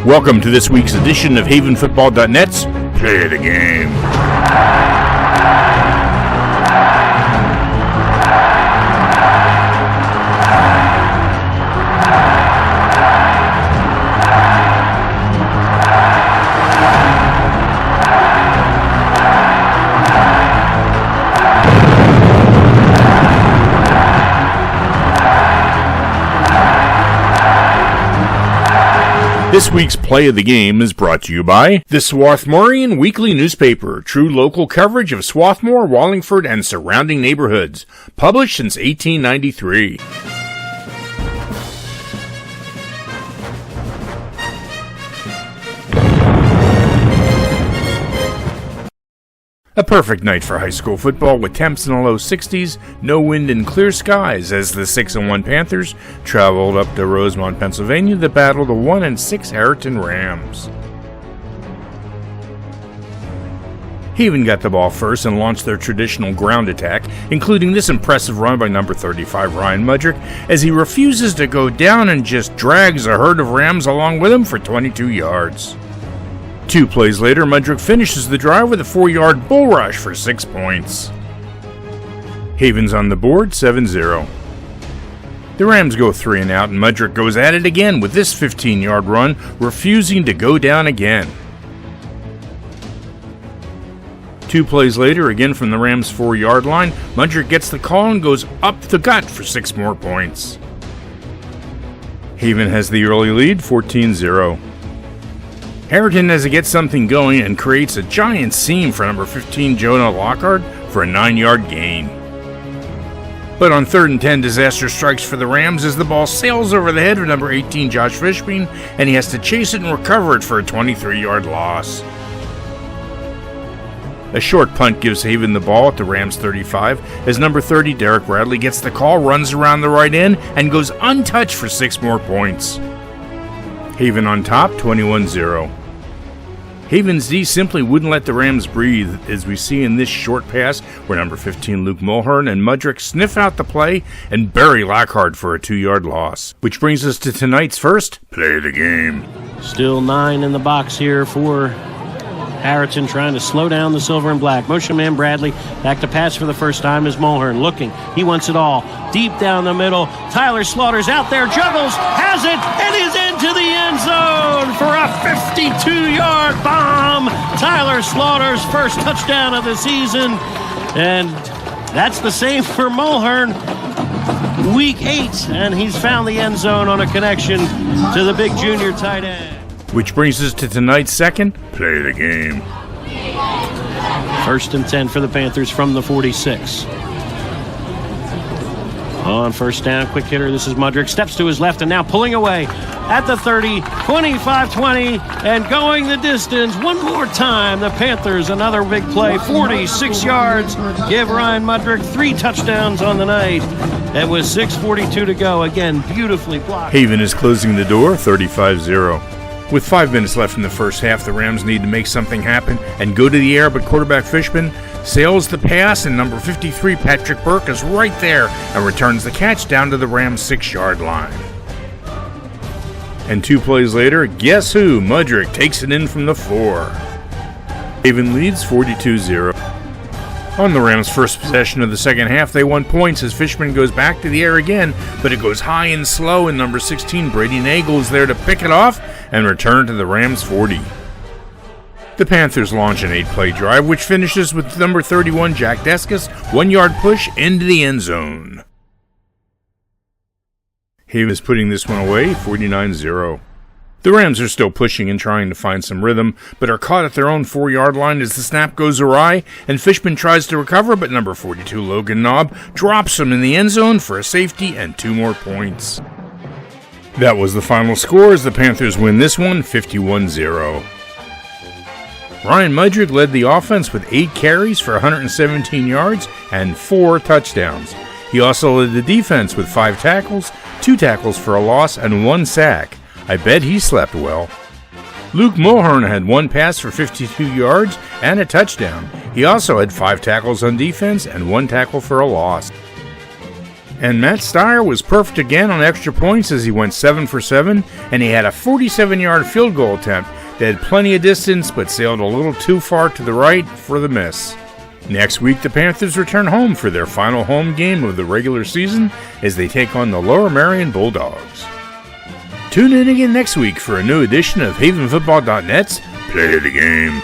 Welcome to this week's edition of HavenFootball.net's Play the Game. This week's Play of the Game is brought to you by the Swarthmorean Weekly Newspaper, true local coverage of Swarthmore, Wallingford, and surrounding neighborhoods, published since 1893. A perfect night for high school football with temps in the low 60s, no wind and clear skies as the 6-1 Panthers traveled up to Rosemont, Pennsylvania to battle the 1-6 Harriton Rams. Haven got the ball first and launched their traditional ground attack, including this impressive run by number 35 Ryan Mudrick, as he refuses to go down and just drags a herd of Rams along with him for 22 yards. 2 plays later, Mudrick finishes the drive with a 4-yard bull rush for 6 points. Haven's on the board, 7-0. The Rams go 3 and out, and Mudrick goes at it again with this 15-yard run, refusing to go down again. 2 plays later, again from the Rams' 4-yard line, Mudrick gets the call and goes up the gut for 6 more points. Haven has the early lead, 14-0. Harriton has to get something going and creates a giant seam for number 15 Jonah Lockhart for a 9-yard gain. But on 3rd and 10, disaster strikes for the Rams as the ball sails over the head of number 18 Josh Fishbein, and he has to chase it and recover it for a 23-yard loss. A short punt gives Haven the ball at the Rams 35 as number 30 Derek Bradley gets the call, runs around the right end, and goes untouched for 6 more points. Haven on top, 21-0. Haven's D simply wouldn't let the Rams breathe, as we see in this short pass where number 15 Luke Mulhern and Mudrick sniff out the play and bury Lockhart for a 2-yard loss. Which brings us to tonight's first Play of the Game. Still 9 in the box here for Harriton, trying to slow down the silver and black. Motion man Bradley back to pass for the first time is Mulhern looking. He wants it all. Deep down the middle. Tyler Slaughter's out there, juggles, has it, and is into the end zone for a 52-yard bomb. Tyler Slaughter's first touchdown of the season. And that's the same for Mulhern. Week 8, and he's found the end zone on a connection to the big junior tight end. Which brings us to tonight's second Play of the Game. 1st and 10 for the Panthers from the 46. On first down, quick hitter, this is Mudrick. Steps to his left and now pulling away at the 30, 25-20, and going the distance one more time. The Panthers, another big play, 46 yards. Give Ryan Mudrick 3 touchdowns on the night. That was 6:42 to go. Again, beautifully blocked. Haven is closing the door, 35-0. With 5 minutes left in the first half, the Rams need to make something happen and go to the air, but quarterback Fishman sails the pass, and number 53 Patrick Burke is right there and returns the catch down to the Rams' 6-yard line. And 2 plays later, guess who? Mudrick takes it in from the 4. Haven leads 42-0. On the Rams' first possession of the second half, they won points as Fishman goes back to the air again, but it goes high and slow, and number 16 Brady Nagel is there to pick it off and return to the Rams' 40. The Panthers launch an 8-play drive, which finishes with number 31 Jack Deskus 1-yard push into the end zone. Haven is putting this one away, 49-0. The Rams are still pushing and trying to find some rhythm, but are caught at their own 4-yard line as the snap goes awry, and Fishman tries to recover, but number 42 Logan Knobb drops him in the end zone for a safety and 2 more points. That was the final score as the Panthers win this one, 51-0. Ryan Mudrick led the offense with 8 carries for 117 yards and 4 touchdowns. He also led the defense with 5 tackles, 2 tackles for a loss, and 1 sack. I bet he slept well. Luke Mulhern had 1 pass for 52 yards and a touchdown. He also had 5 tackles on defense and 1 tackle for a loss. And Matt Steyer was perfect again on extra points as he went 7 for 7, and he had a 47-yard field goal attempt that had plenty of distance but sailed a little too far to the right for the miss. Next week, the Panthers return home for their final home game of the regular season as they take on the Lower Merion Bulldogs. Tune in again next week for a new edition of HavenFootball.net's Play the Game.